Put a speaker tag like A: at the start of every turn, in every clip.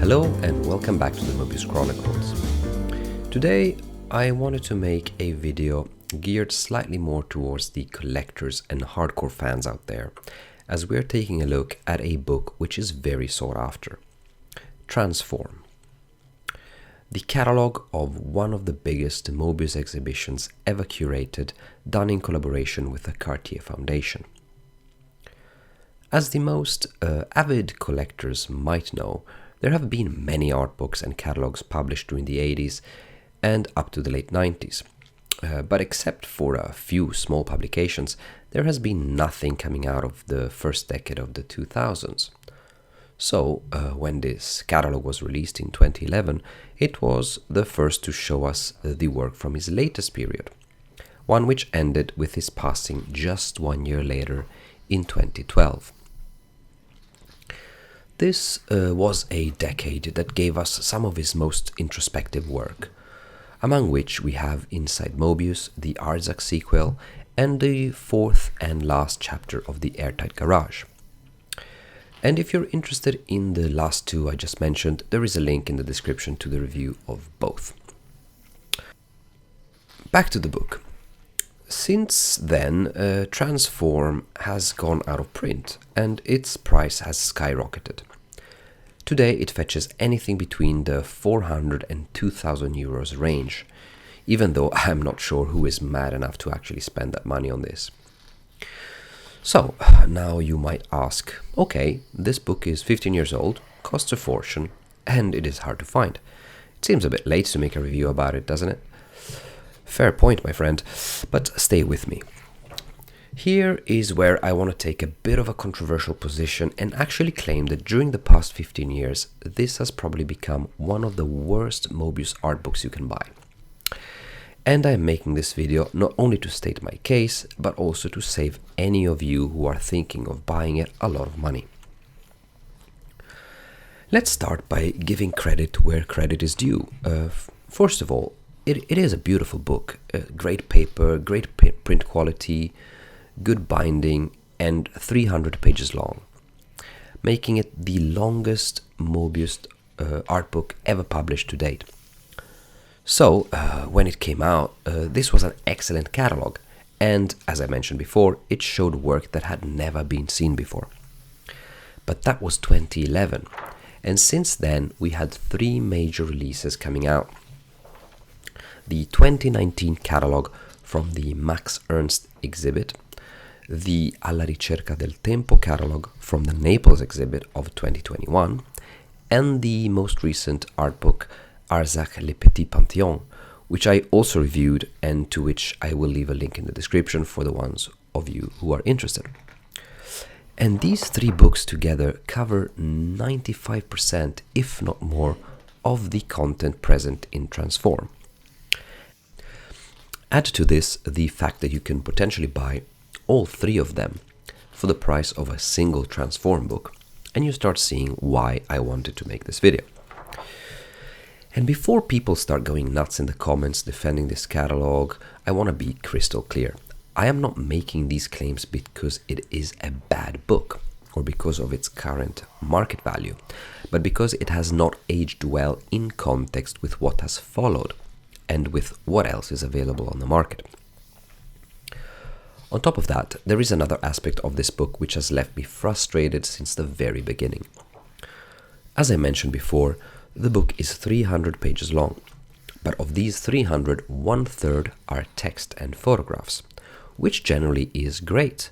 A: Hello and welcome back to the Moebius Chronicles. Today I wanted to make a video geared slightly more towards the collectors and hardcore fans out there, as we're taking a look at a book which is very sought after, Transe Forme, the catalogue of one of the biggest Moebius exhibitions ever curated, done in collaboration with the Cartier Foundation. As the most avid collectors might know, there have been many art books and catalogues published during the 80s and up to the late 90s. But except for a few small publications, there has been nothing coming out of the first decade of the 2000s. So, when this catalogue was released in 2011, it was the first to show us the work from his latest period, one which ended with his passing just 1 year later in 2012. This was a decade that gave us some of his most introspective work, among which we have Inside Moebius, the Arzak sequel, and the fourth and last chapter of the Airtight Garage. And if you're interested in the last two I just mentioned, there is a link in the description to the review of both. Back to the book. Since then, Transe Forme has gone out of print and its price has skyrocketed. Today it fetches anything between the 400 and 2,000 euros range, even though I'm not sure who is mad enough to actually spend that money on this. So, now you might ask, okay, this book is 15 years old, costs a fortune, and it is hard to find. It seems a bit late to make a review about it, doesn't it? Fair point, my friend, but stay with me. Here is where I want to take a bit of a controversial position and actually claim that during the past 15 years, this has probably become one of the worst Moebius art books you can buy. And I am making this video not only to state my case, but also to save any of you who are thinking of buying it a lot of money. Let's start by giving credit where credit is due. First of all, it is a beautiful book, great paper, great print quality, good binding, and 300 pages long, making it the longest Moebius art book ever published to date. So, when it came out, this was an excellent catalogue, and as I mentioned before, it showed work that had never been seen before. But that was 2011, and since then we had three major releases coming out. The 2019 catalogue from the Max Ernst exhibit, the Alla ricerca del tempo catalogue from the Naples exhibit of 2021, and the most recent art book Arzak Le Petit Panthéon, which I also reviewed and to which I will leave a link in the description for the ones of you who are interested. And these three books together cover 95%, if not more, of the content present in Transe Forme. Add to this the fact that you can potentially buy all three of them for the price of a single Transe Forme book, and you start seeing why I wanted to make this video. And before people start going nuts in the comments defending this catalogue, I want to be crystal clear. I am not making these claims because it is a bad book or because of its current market value, but because it has not aged well in context with what has followed and with what else is available on the market. On top of that, there is another aspect of this book which has left me frustrated since the very beginning. As I mentioned before, the book is 300 pages long, but of these 300, 1/3 are text and photographs, which generally is great,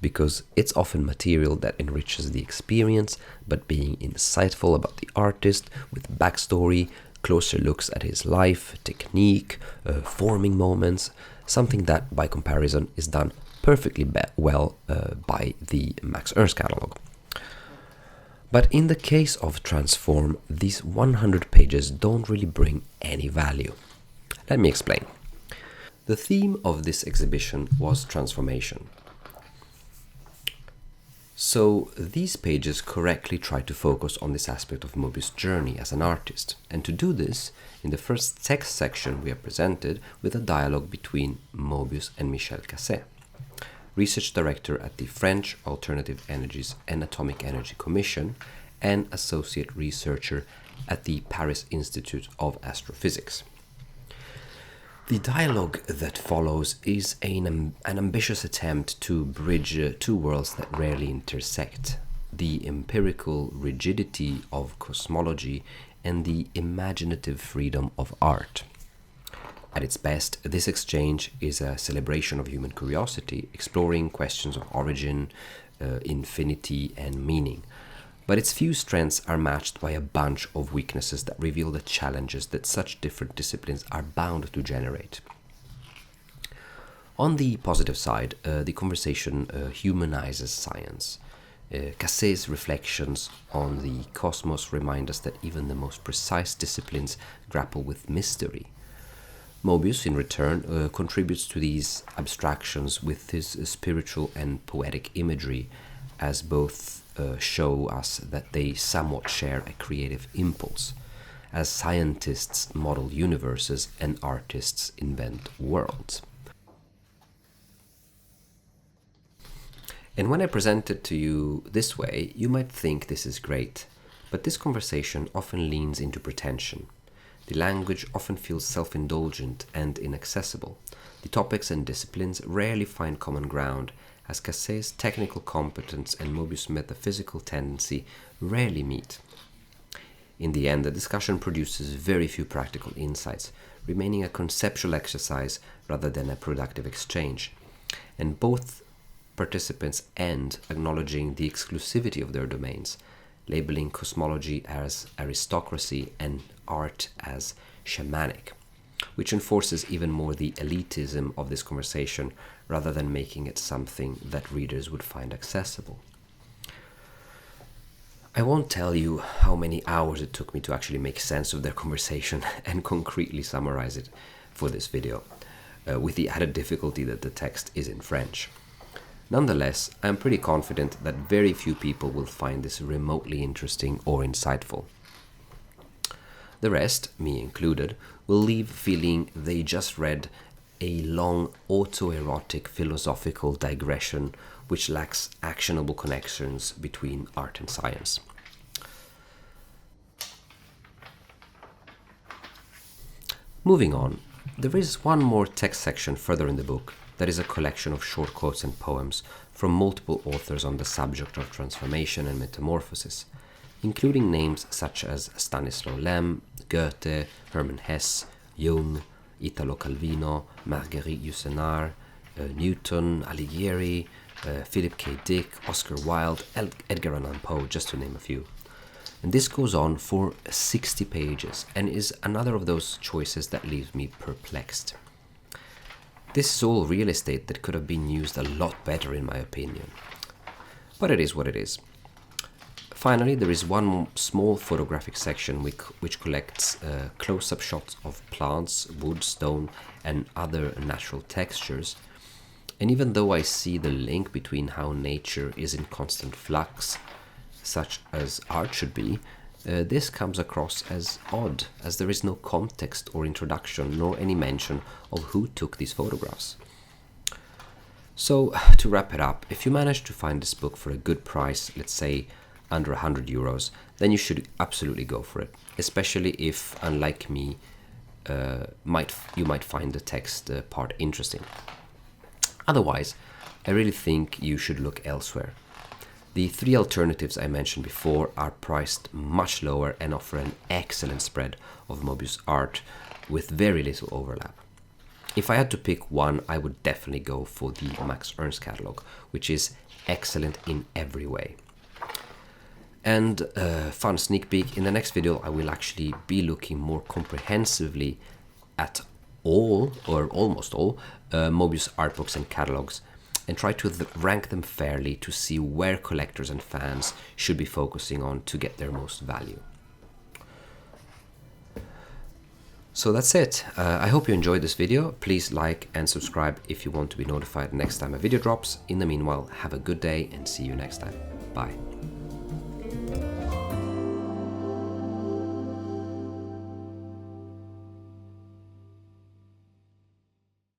A: because it's often material that enriches the experience, but being insightful about the artist with backstory, closer looks at his life, technique, forming moments, something that, by comparison, is done perfectly well by the Max Ernst catalogue. But in the case of Transe Forme, these 100 pages don't really bring any value. Let me explain. The theme of this exhibition was transformation. So these pages correctly try to focus on this aspect of Moebius' journey as an artist. And to do this, in the first text section we are presented with a dialogue between Moebius and Michel Casset, research director at the French Alternative Energies and Atomic Energy Commission and associate researcher at the Paris Institute of Astrophysics. The dialogue that follows is an ambitious attempt to bridge two worlds that rarely intersect: the empirical rigidity of cosmology and the imaginative freedom of art. At its best, this exchange is a celebration of human curiosity, exploring questions of origin, infinity, and meaning. But its few strengths are matched by a bunch of weaknesses that reveal the challenges that such different disciplines are bound to generate. On the positive side, the conversation humanizes science. Casset's reflections on the cosmos remind us that even the most precise disciplines grapple with mystery. Moebius, in return, contributes to these abstractions with his spiritual and poetic imagery, as both show us that they somewhat share a creative impulse, as scientists model universes and artists invent worlds. And when I present it to you this way, you might think this is great, but this conversation often leans into pretension. The language often feels self-indulgent and inaccessible. The topics and disciplines rarely find common ground, as Casset's technical competence and Moebius' metaphysical tendency rarely meet. In the end, the discussion produces very few practical insights, remaining a conceptual exercise rather than a productive exchange. And both participants end acknowledging the exclusivity of their domains, labeling cosmology as aristocracy and art as shamanic, which enforces even more the elitism of this conversation rather than making it something that readers would find accessible. I won't tell you how many hours it took me to actually make sense of their conversation and concretely summarize it for this video, with the added difficulty that the text is in French. Nonetheless, I am pretty confident that very few people will find this remotely interesting or insightful. The rest, me included, will leave feeling they just read a long autoerotic philosophical digression which lacks actionable connections between art and science. Moving on, there is one more text section further in the book that is a collection of short quotes and poems from multiple authors on the subject of transformation and metamorphosis, including names such as Stanislaw Lem, Goethe, Hermann Hesse, Jung, Italo Calvino, Marguerite Yourcenar, Newton, Alighieri, Philip K. Dick, Oscar Wilde, Edgar Allan Poe, just to name a few. And this goes on for 60 pages and is another of those choices that leaves me perplexed. This is all real estate that could have been used a lot better in my opinion. But it is what it is. Finally, there is one small photographic section which collects close-up shots of plants, wood, stone, and other natural textures. And even though I see the link between how nature is in constant flux, such as art should be, this comes across as odd, as there is no context or introduction, nor any mention of who took these photographs. So, to wrap it up, if you manage to find this book for a good price, let's say under €100, then you should absolutely go for it, especially if, unlike me, you might find the text part interesting. Otherwise, I really think you should look elsewhere. The three alternatives I mentioned before are priced much lower and offer an excellent spread of Moebius art with very little overlap. If I had to pick one, I would definitely go for the Max Ernst catalogue, which is excellent in every way. And fun sneak peek, in the next video I will actually be looking more comprehensively at all, or almost all, Moebius art books and catalogues, and try to rank them fairly to see where collectors and fans should be focusing on to get their most value. So that's it. I hope you enjoyed this video. Please like and subscribe if you want to be notified next time a video drops. In the meanwhile, have a good day and see you next time. Bye.